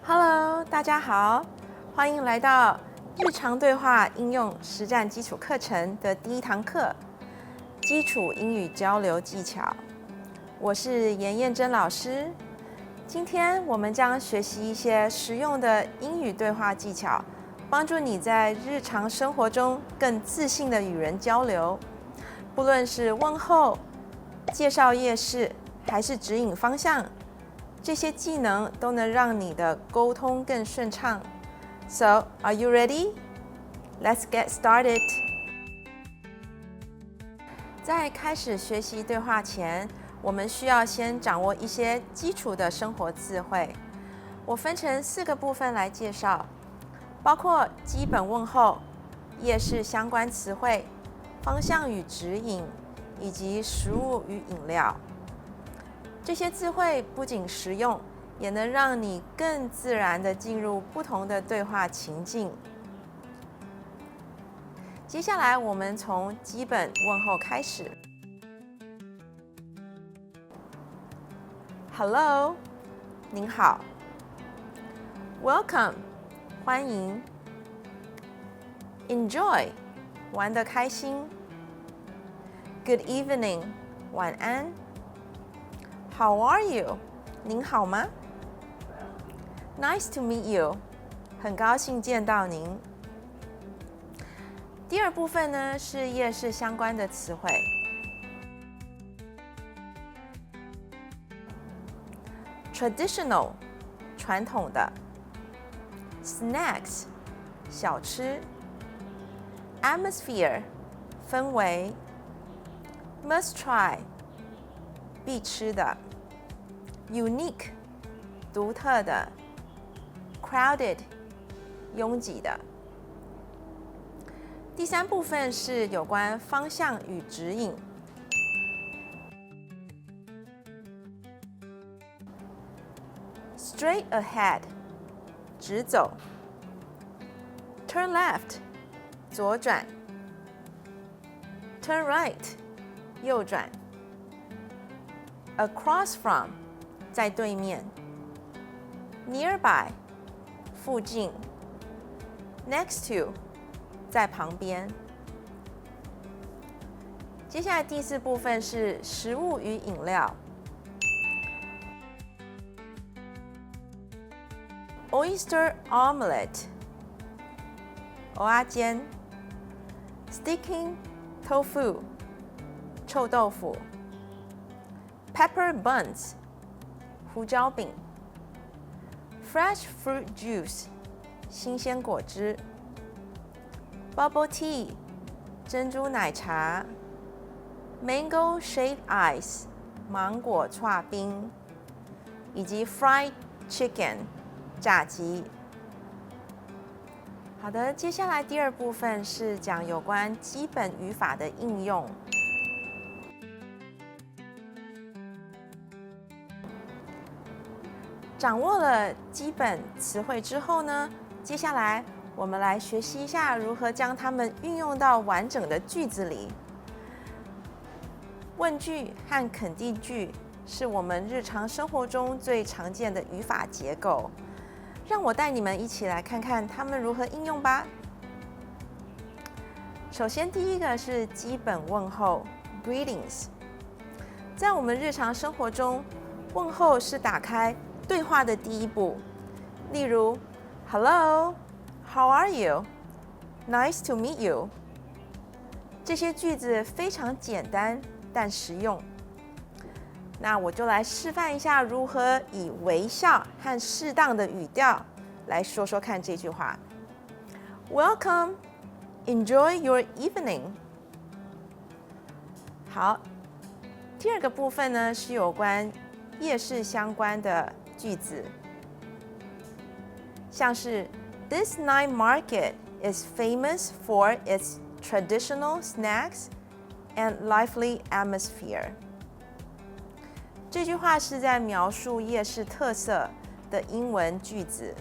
Hello， 大家好，欢迎来到日常对话应用实战基础课程的第一堂课——基础英语交流技巧。我是严燕珍老师。今天我们将学习一些实用的英语对话技巧，帮助你在日常生活中更自信地与人交流。不论是问候、介绍夜市，还是指引方向，这些技能都能让你的沟通更顺畅。So, are you ready? Let's get started. 在开始学习对话前，我们需要先掌握一些基础的生活智慧。我分成4个部分来介绍，包括基本问候、夜市相关词汇、方向与指引，以及食物与饮料。这些智慧不仅实用，也能让你更自然地进入不同的对话情境。接下来，我们从基本问候开始。Hello， 您好。Welcome， 欢迎。Enjoy， 玩得开心。Good evening， 晚安。How are you？ 您好吗？ Nice to meet you， 很高兴见到您。第二部分呢是夜市相关的词汇。Traditional， 传统的。Snacks， 小吃。Atmosphere， 氛围。Must try， 必吃的。Unique， 独特的。Crowded， 拥挤的。第3部分是有关方向与指引。Straight ahead， 直走。Turn left， 左转。Turn right， 右转。Across from， 在对面。Nearby， 附近。Next to， 在旁边。接下来第4部分是食物与饮料。Oyster omelette， 蚵仔煎。Sticking tofu， 臭豆腐。Pepper buns， 胡椒饼。Fresh fruit juice， 新鲜果汁。Bubble tea， 珍珠奶茶。Mango shaved ice， 芒果剉冰。以及 fried chicken， 炸鸡。好的，接下来第2部分是讲有关基本语法的应用。掌握了基本词汇之后呢，接下来我们来学习一下如何将它们运用到完整的句子里。问句和肯定句是我们日常生活中最常见的语法结构，让我带你们一起来看看它们如何应用吧。首先，第一个是基本问候 （Greetings）。在我们日常生活中，问候是打开对话的第一步。例如 ，Hello， How are you? Nice to meet you。这些句子非常简单但实用。那我就来示范一下如何以微笑和适当的语调来说说看这句话。Welcome, enjoy your evening。好，第2个部分呢是有关夜市相关的句子，像是 This night market is famous for its traditional snacks and lively atmosphere. 这句话是在描述夜市特色的英文句子。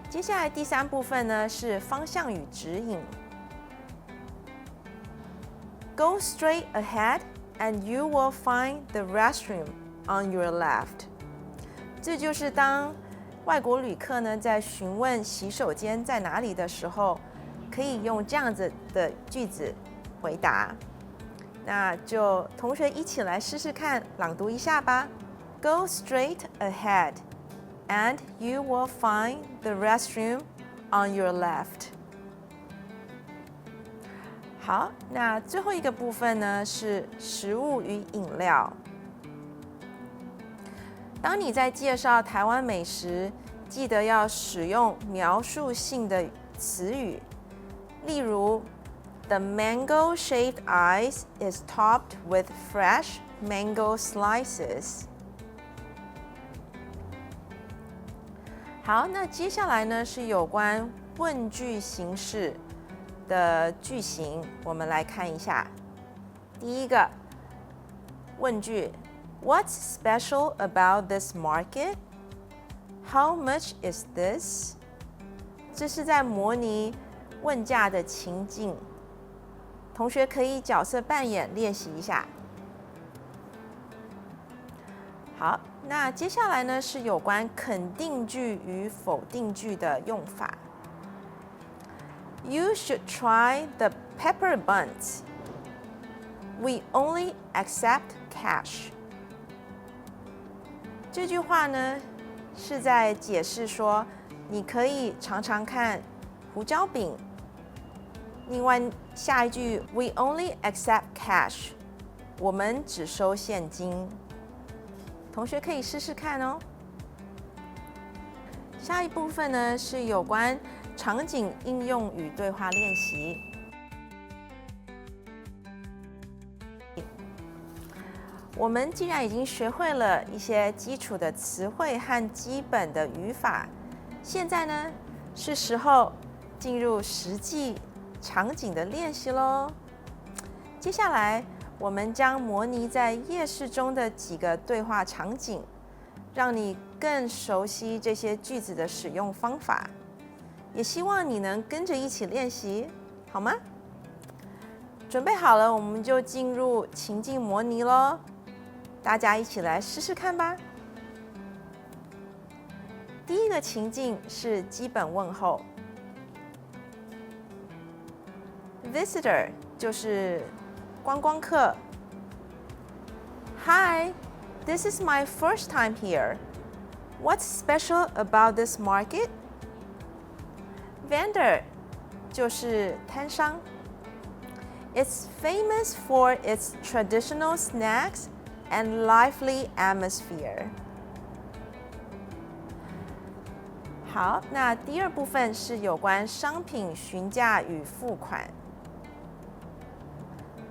接下来第3部分呢是方向与指引。Go straight ahead and you will find the restroom on your left. 这就是当外国旅客呢在询问洗手间在哪里的时候，可以用这样子的句子回答。那就同学一起来试试看，朗读一下吧。Go straight ahead, and you will find the restroom on your left. 好，那最后一个部分呢是食物与饮料。当你在介绍台湾美食，记得要使用描述性的词语，例如 The mango-shaped ice is topped with fresh mango slices. 好，那接下来呢是有关问句形式的句型，我们来看一下。第一个问句 What's special about this market? How much is this? 这是在模拟问价的情境，同学可以角色扮演练习一下。好，那接下来呢是有关肯定句与否定句的用法。You should try the pepper buns. We only accept cash. 这句话呢是在解释说，你可以尝尝看胡椒饼。另外下一句 We only accept cash. 我们只收现金。同学可以试试看哦。下一部分呢是有关场景应用与对话练习。我们既然已经学会了一些基础的词汇和基本的语法，现在呢是时候进入实际场景的练习咯。接下来我们将模拟在夜市中的几个对话场景，让你更熟悉这些句子的使用方法，也希望你能跟着一起练习，好吗？准备好了，我们就进入情境模拟咯。大家一起来试试看吧。第一个情境是基本问候 ，visitor 就是观光客。Hi, this is my first time here. What's special about this market? Vendor 就是摊商。It's famous for its traditional snacks and lively atmosphere. 好，那第二部分是有关商品询价与付款。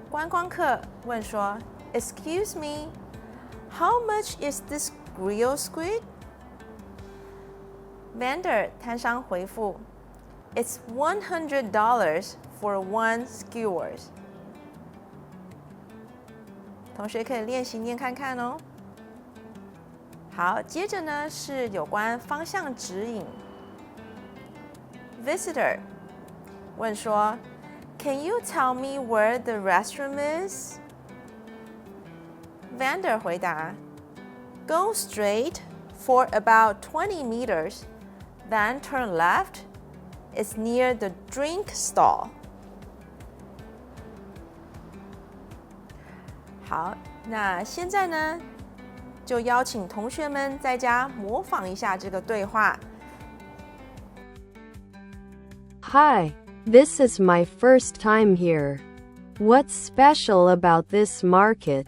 观光客问说 Excuse me, how much is this grilled squid? Vendor 摊商回复 It's $100 for one skewers. 同学可以练习念看看哦。好，接着呢是有关方向指引。Visitor 问说 Can you tell me where the restroom is? Vendor 回答 Go straight for about 20 meters, then turn left. It's near the drink stall. 好，那现在呢，就邀请同学们在家模仿一下这个对话。Hi, this is my first time here. What's special about this market?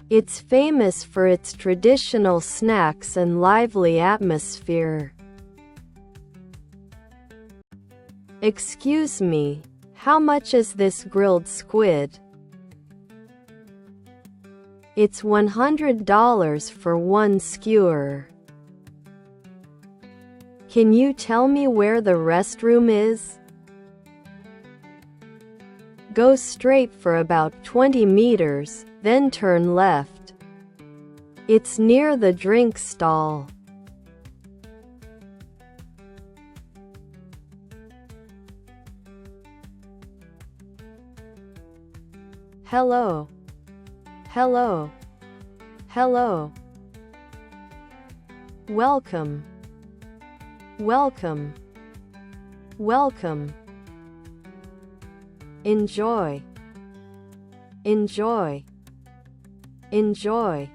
It's famous for its traditional snacks and lively atmosphere. Excuse me, how much is this grilled squid? It's $100 for one skewer. Can you tell me where the restroom is? Go straight for about 20 meters, then turn left. It's near the drink stall. Hello. Hello. Hello. Welcome. Welcome. Welcome. Enjoy. Enjoy. Enjoy.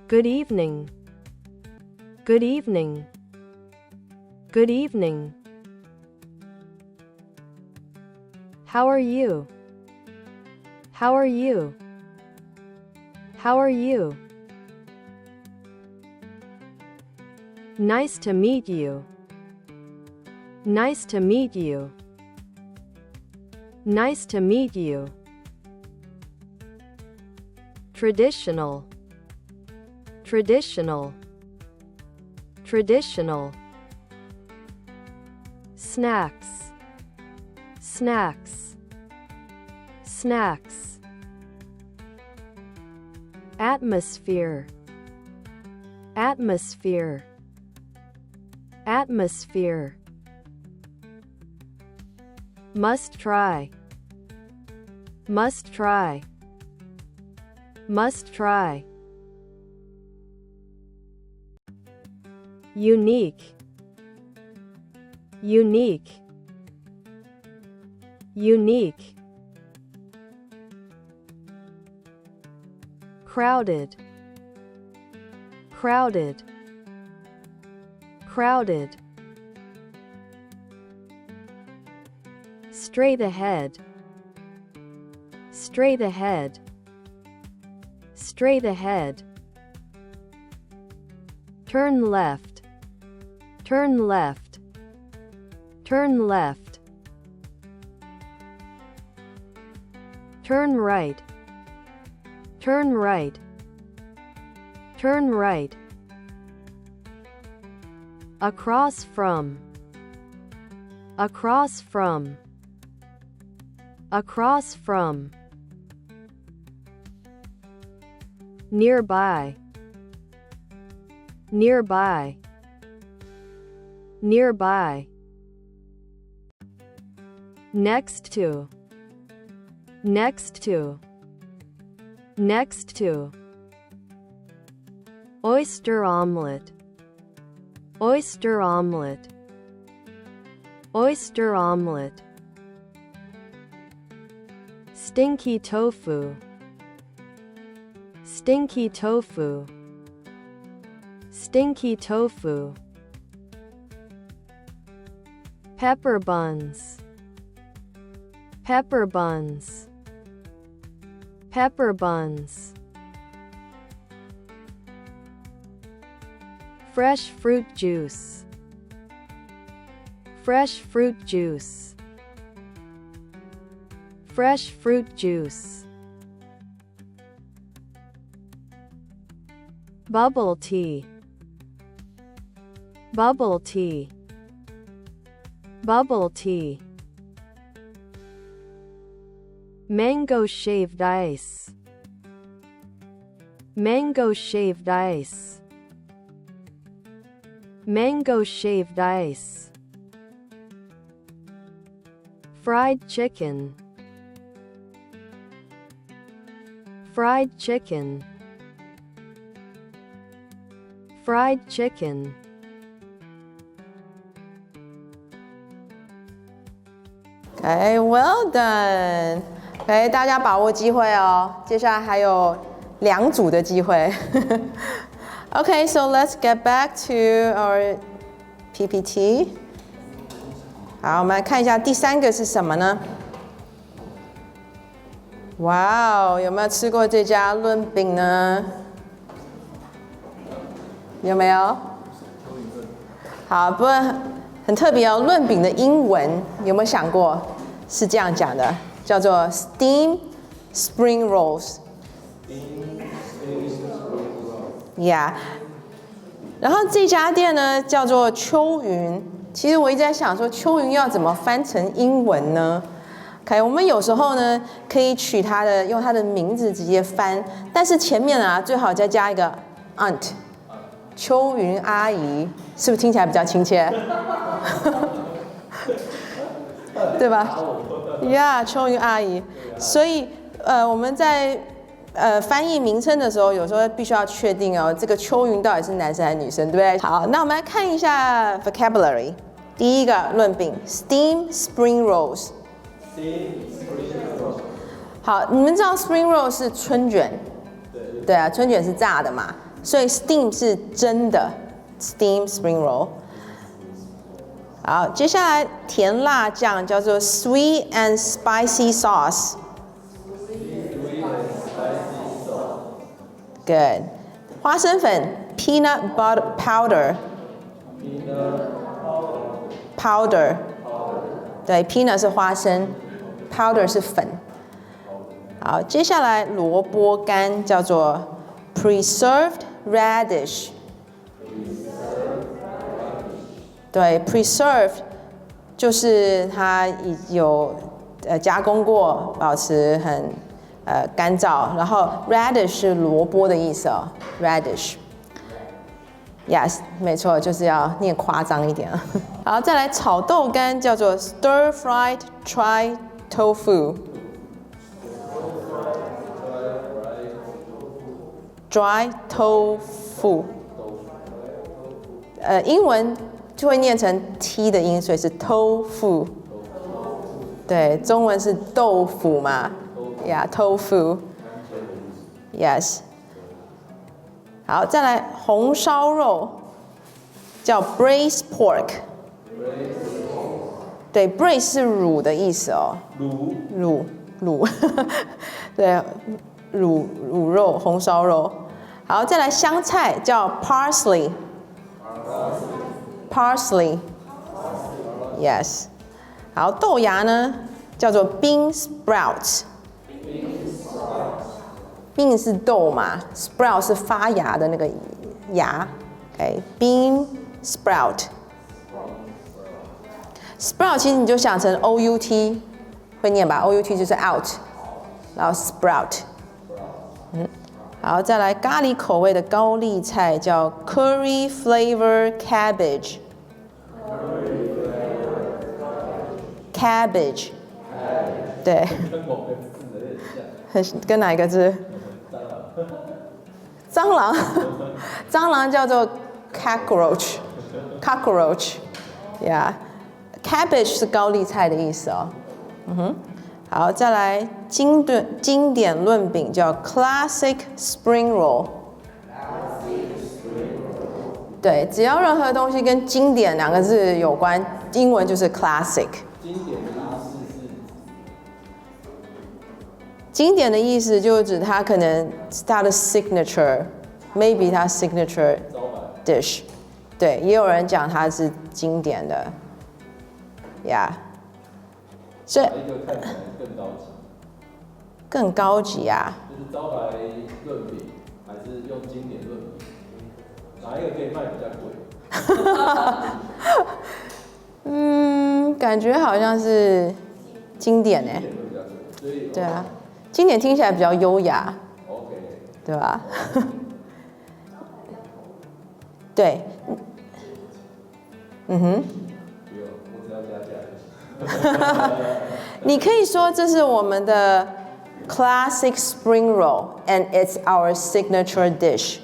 Good evening. Good evening. Good evening. How are you? How are you? How are you? Nice to meet you. Nice to meet you. Nice to meet you. Traditional. Traditional. Traditional. Snacks. Snacks. Snacks. Atmosphere. Atmosphere. Atmosphere. Must try. Must try. Must try. Unique. Unique. Unique. Crowded. Crowded. Crowded. Straight ahead. Straight ahead. Straight ahead. Turn left. Turn left. Turn left. Turn right. Turn right. Turn right. Across from. Across from. Across from. Nearby. Nearby. Nearby. Next to. Next to. Next to. Oyster omelet. Oyster omelet. Oyster omelet. Stinky tofu. Stinky tofu. Stinky tofu. Pepper buns. Pepper buns. Pepper buns. Fresh fruit juice. Fresh fruit juice. Fresh fruit juice. Bubble tea. Bubble tea. Bubble tea. Mango shaved ice. Mango shaved ice. Mango shaved ice. Fried chicken. Fried chicken. Fried chicken. Okay, well done. OK， 大家把握机会哦，接下来还有2组的机会。OK, so let's get back to our PPT. 好，我们来看一下第3个是什么呢？哇哦，有没有吃过这家润饼呢？有没有？好，不过很特别哦，润饼的英文有没有想过是这样讲的，叫做 steam spring rolls。Yeah，然后这家店呢叫做秋云。其实我一直在想说，秋云要怎么翻成英文呢？ OK， 我们有时候呢可以用它的名字直接翻，但是前面啊最好再加一个 aunt， 秋云阿姨，是不是听起来比较亲切？对吧？呀，秋云阿姨。所以我们在翻译名称的时候，有时候必须要确定哦，这个秋云到底是男生还是女生，对不对？好，那我们来看一下 vocabulary。第一个论饼 ，steam spring rolls。 好，你们知道 spring roll 是春卷，对啊，春卷是炸的嘛，所以 steam 是蒸的 ，steam spring roll。好，接下来甜辣酱叫做 sweet and spicy sauce。Good。花生粉 peanut butter powder。对 ，peanut 是花生 ，powder 是粉。好，接下来萝卜干叫做 preserved radish。对 ，preserved 就是它有加工过，保持很干燥。然后 radish 是萝卜的意思哦 ，radish。Yes， 没错，就是要念夸张一点。好，再来炒豆干叫做 stir fried dry tofu。dry tofu。英文就会念成 t 的音，所以是 tofu。对，中文是豆腐嘛 ，Yeah tofu。Yes。好，再来红烧肉叫 braised pork。对 ，braise 是卤的意思哦。卤，对，卤肉红烧肉。好，再来香菜叫 parsley。Yes。好，豆芽呢叫做 bean sprouts。bean 是豆嘛 ，sprout 是发芽的那个芽。OK，bean sprout。sprout 其实你就想成 out， 会念吧 ？out 就是 out， 然后 sprout。好，再来咖喱口味的高丽菜叫 curry flavor cabbage。cabbage。对。跟哪一个字？蟑螂。蟑螂叫做 cockroach。Yeah。cabbage 是高丽菜的意思哦。好，再来经典论饼叫 classic spring roll。对，只要任何东西跟经典两个字有关，英文就是 classic。经典的意思就是指它可能它的 signature，maybe 它 signature dish。对，也有人讲它是经典的。Yeah。所以哪一个看起来更高级？更高级啊！就是招牌论饼，还是用经典论饼？哪一个可以卖比较贵？感觉好像是经典哎。对啊，经典听起来比较优雅。OK。对吧？对。不用，我只要加价。你可以说这是我们的 classic spring roll and it's our signature dish，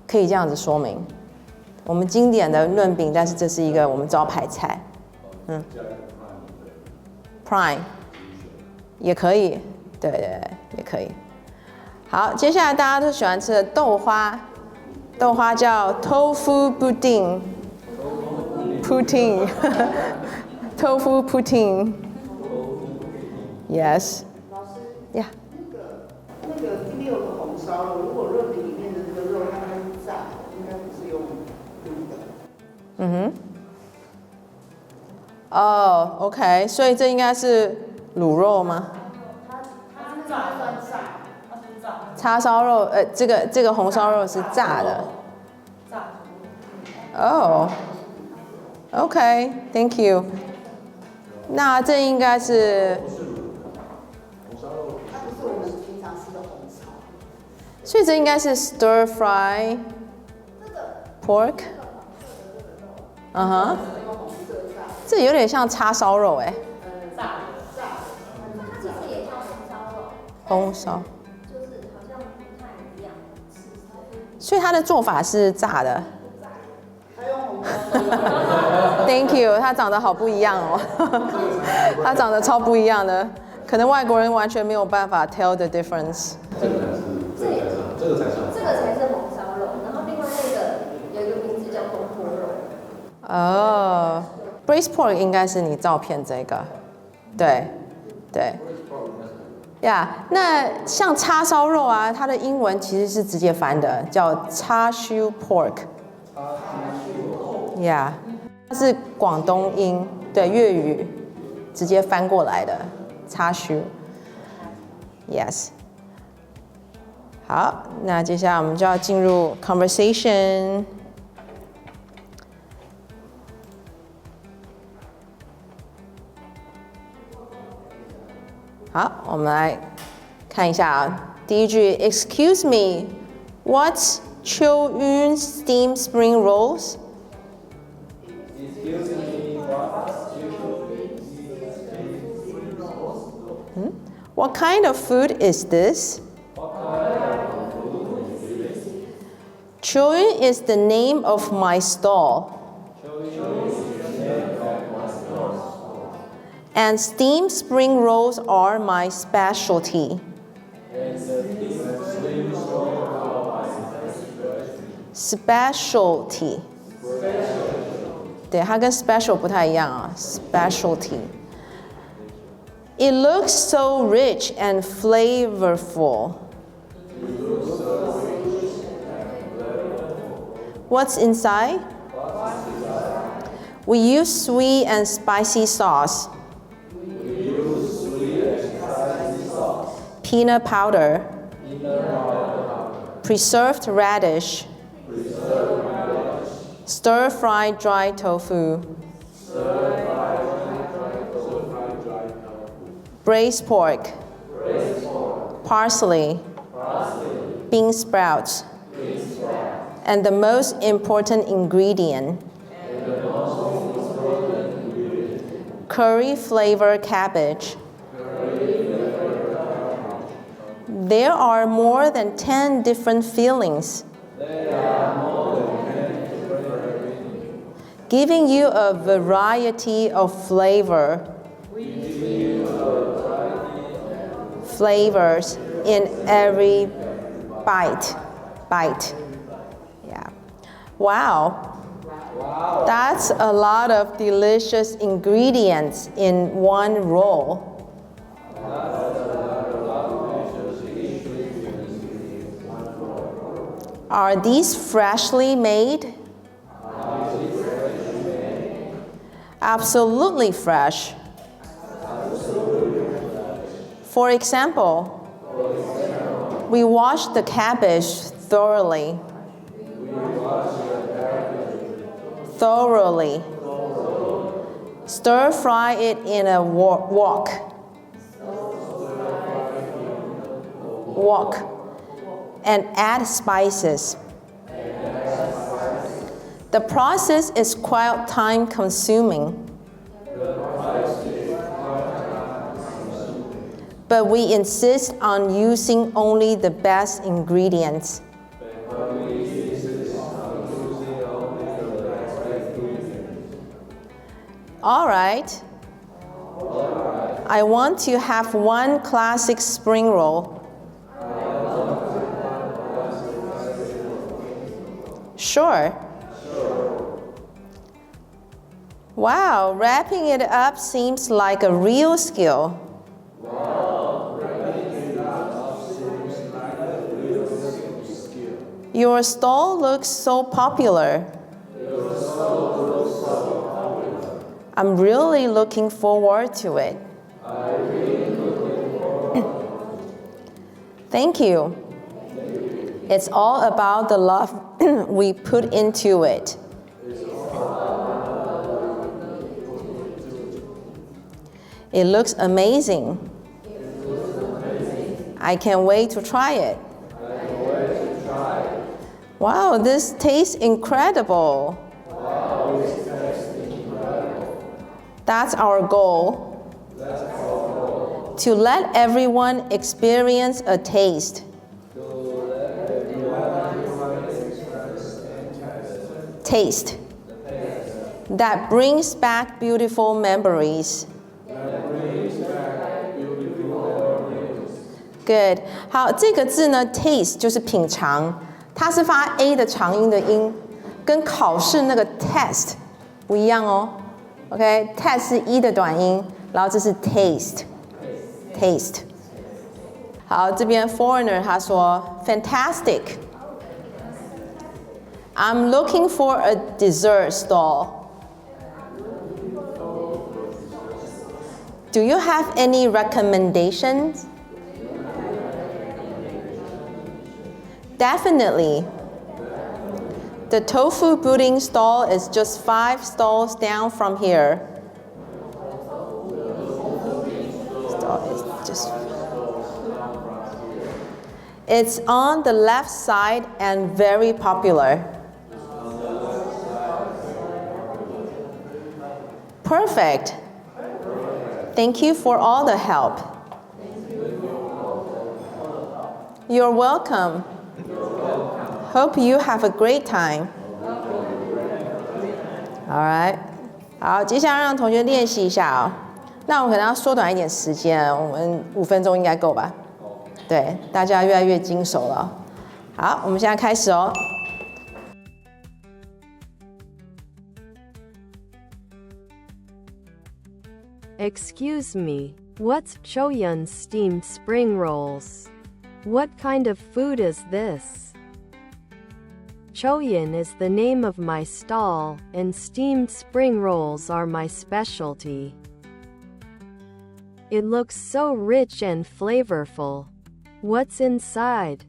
可以这样子说明。我们经典的润饼，但是这是一个我们招牌菜。prime 也可以，对，也可以。好，接下来大家都喜欢吃的豆花，豆花叫 tofu pudding。tofu pudding。Yes。呀。那个第六个红烧肉，如果润饼里面的这个肉它是炸的，应该不是用卤的。OK， 所以这应该是卤肉吗？它是炸算炸，它是炸。叉烧肉，这个红烧肉是炸的。Oh, okay, thank you. 那这应该是，它不是我们平常吃的红烧。所以这应该是 stir fry pork。嗯哼，这有点像叉烧肉哎。它其实也叫红烧肉，红烧，就是好像不太一样吃法。所以它的做法是炸的。它用红烧。Thank you， 它长得好不一样哦，它长得超不一样的，可能外国人完全没有办法 tell the difference。这个才是红烧肉，然后另外那个有一个名字叫东坡肉。哦，braised pork 应该是你照片这个，对，对。呀，那像叉烧肉啊，它的英文其实是直接翻的，叫叉烧 pork。呀，它是广东音，对，粤语直接翻过来的叉烧。Yes。好，那接下来我们就要进入 conversation。好，我们来看一下啊，第一句 ，Excuse me, what's Chiu Yun steamed spring rolls? Excuse me, What kind of food is this? Chiu Yun is the name of my stall. And steamed spring rolls are my specialty. Specialty. 对，它跟 special 不太一样啊 ，specialty. It looks so rich and flavorful. What's inside? We use sweet and spicy sauce. Peanut powder. Preserved radish. Stir-fried dry tofu. Braised pork. Parsley. Bean sprouts. And the most important ingredient, curry flavored cabbage. There are more than 10 different fillings, giving you a variety of flavors in every bite. Yeah. Wow. That's a lot of delicious ingredients in one roll. Are these freshly made? Absolutely fresh. For example, we wash the cabbage thoroughly. Stir fry it in a wok. And add spices. The process is quite time consuming. But we insist on using only the best ingredients. All right. I want to have one classic spring roll. Sure. Wow, wrapping it up seems like a real skill. Your stall looks so popular. I'm really looking forward to it. Thank you. It's all about the love we put into it. It looks amazing. I can't wait to try it. Wow, this tastes incredible. That's our goal. To let everyone experience a taste. Taste. That brings back beautiful memories. Good. 好，这个字呢 ，taste 就是品尝，它是发 a 的长音的音，跟考试那个 test 不一样哦。OK，test 是 e 的短音，然后这是 taste。好，这边 foreigner 他说 fantastic。I'm looking for a dessert stall. Do you have any recommendations? Definitely. The tofu pudding stall is just 5 stalls down from here. It's on the left side and very popular. Perfect. Thank you for all the help. You're welcome. Hope you have a great time. All right. 好，接下来让同学练习一下哦。那我可能要缩短一点时间，我们5分钟应该够吧？对，大家越来越精熟了。好，我们现在开始哦。Excuse me, what's Choyun's steamed spring rolls? What kind of food is this? Choyun is the name of my stall, and steamed spring rolls are my specialty. It looks so rich and flavorful. What's inside?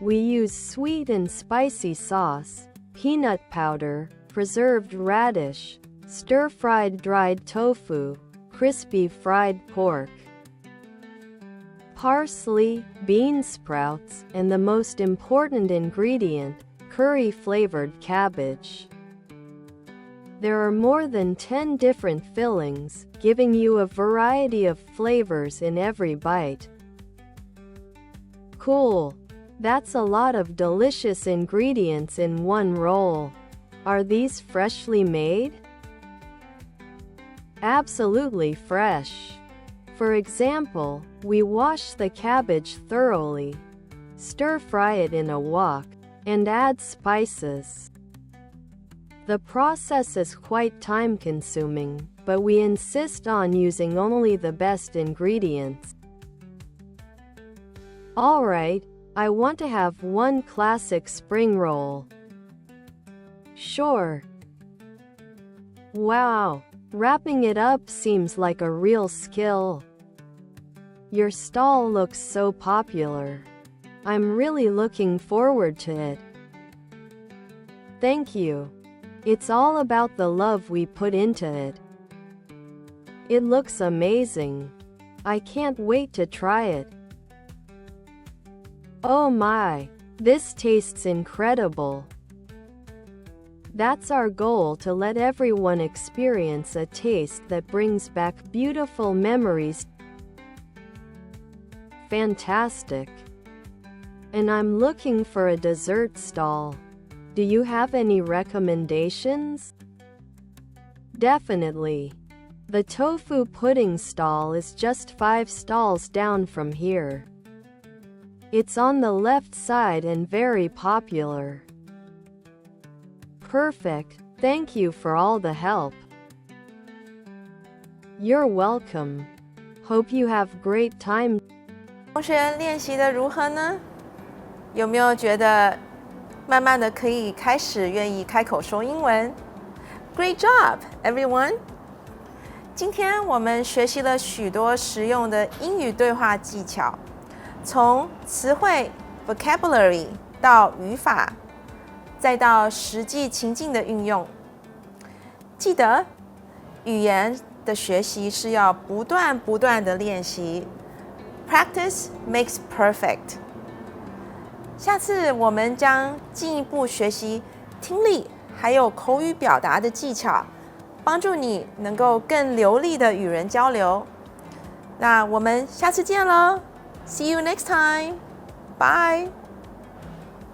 We use sweet and spicy sauce, peanut powder, preserved radish, stir-fried dried tofu, crispy fried pork, parsley, bean sprouts, and the most important ingredient, curry-flavored cabbage. There are more than 10 different fillings, giving you a variety of flavors in every bite. Cool. That's a lot of delicious ingredients in one roll. Are these freshly made? Absolutely fresh. For example, we wash the cabbage thoroughly, stir-fry it in a wok, and add spices. The process is quite time-consuming, but we insist on using only the best ingredients. All right, I want to have one classic spring roll. Sure. Wow, wrapping it up seems like a real skill. Your stall looks so popular. I'm really looking forward to it. Thank you. It's all about the love we put into it. It looks amazing. I can't wait to try it. Oh my, this tastes incredible. That's our goal, to let everyone experience a taste that brings back beautiful memories. Fantastic. And I'm looking for a dessert stall. Do you have any recommendations? Definitely. The tofu pudding stall is just 5 stalls down from here. It's on the left side and very popular. Perfect. Thank you for all the help. You're welcome. Hope you have great time. 同学练习的如何呢？有没有觉得慢慢的可以开始愿意开口说英文 ？Great job, everyone！ 今天我们学习了许多实用的英语对话技巧，从词汇 vocabulary 到语法，再到实际情境的运用。记得语言的学习是要不断的练习。Practice makes perfect。下次我们将进一步学习听力还有口语表达的技巧，帮助你能够更流利的与人交流。那我们下次见喽 ！See you next time. Bye.